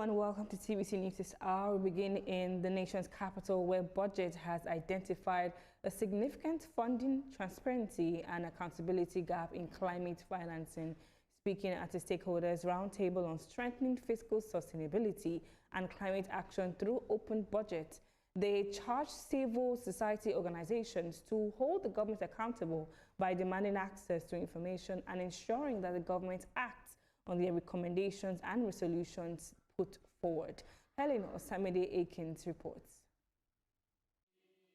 everyone, welcome to TVC News this hour. We begin in the nation's capital, where BudgIT has identified a significant funding, transparency and accountability gap in climate financing. Speaking at a stakeholders roundtable on strengthening fiscal sustainability and climate action through open budget, they charged civil society organizations to hold the government accountable by demanding access to information and ensuring that the government acts on their recommendations and resolutions put forward. Helen Osamide-Akins reports.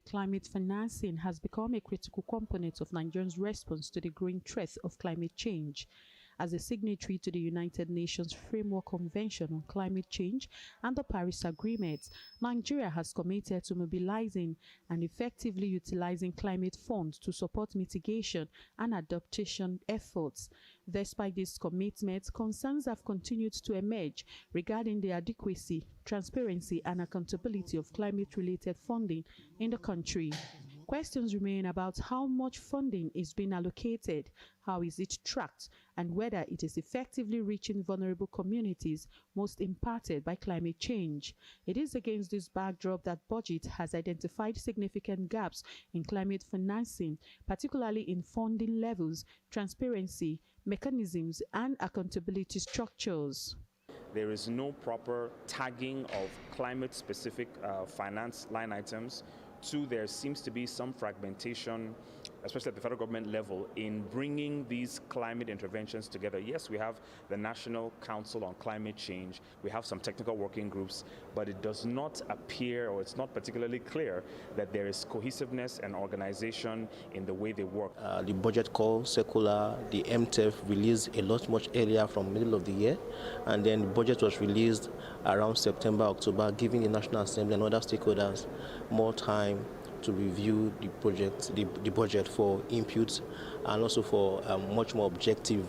Climate financing has become a critical component of Nigerians' response to the growing threat of climate change. As a signatory to the United Nations Framework Convention on Climate Change and the Paris Agreement, Nigeria has committed to mobilizing and effectively utilizing climate funds to support mitigation and adaptation efforts. Despite this commitment, concerns have continued to emerge regarding the adequacy, transparency and accountability of climate-related funding in the country. Questions remain about how much funding is being allocated, how is it tracked, and whether it is effectively reaching vulnerable communities most impacted by climate change. It is against this backdrop that BudgIT has identified significant gaps in climate financing, particularly in funding levels, transparency, mechanisms, and accountability structures. There is no proper tagging of climate-specific finance line items. Two, there seems to be some fragmentation, especially at the federal government level, in bringing these climate interventions together. Yes, we have the National Council on Climate Change. We have some technical working groups, but it does not appear, or it's not particularly clear, that there is cohesiveness and organization in the way they work. The budget call circular, the MTEF released a lot much earlier from middle of the year, and then the budget was released around September, October, giving the National Assembly and other stakeholders more time to review the project, the budget for inputs and also for much more objective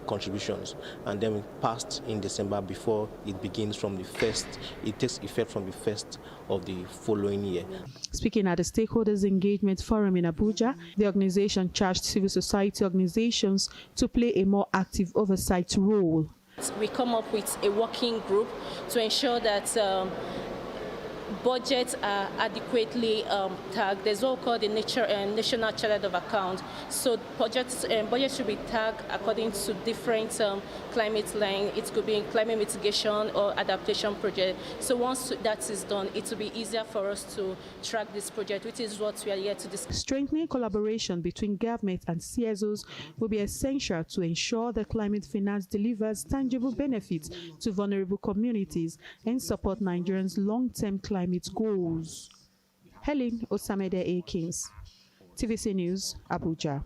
contributions. And then it passed in December before it begins from the first, it takes effect from the first of the following year. Speaking at the Stakeholders Engagement Forum in Abuja, the organization charged civil society organizations to play a more active oversight role. We come up with a working group to ensure that budgets are adequately tagged. There's what we call the National Charter of Account. So budgets should be tagged according to different climate lines. It could be in climate mitigation or adaptation project. So once that is done, it will be easier for us to track this project, which is what we are here to discuss. Strengthening collaboration between government and CSOs will be essential to ensure that climate finance delivers tangible benefits to vulnerable communities and support Nigerians' long-term climate goals. Helen Osamide-Akins, TVC News, Abuja.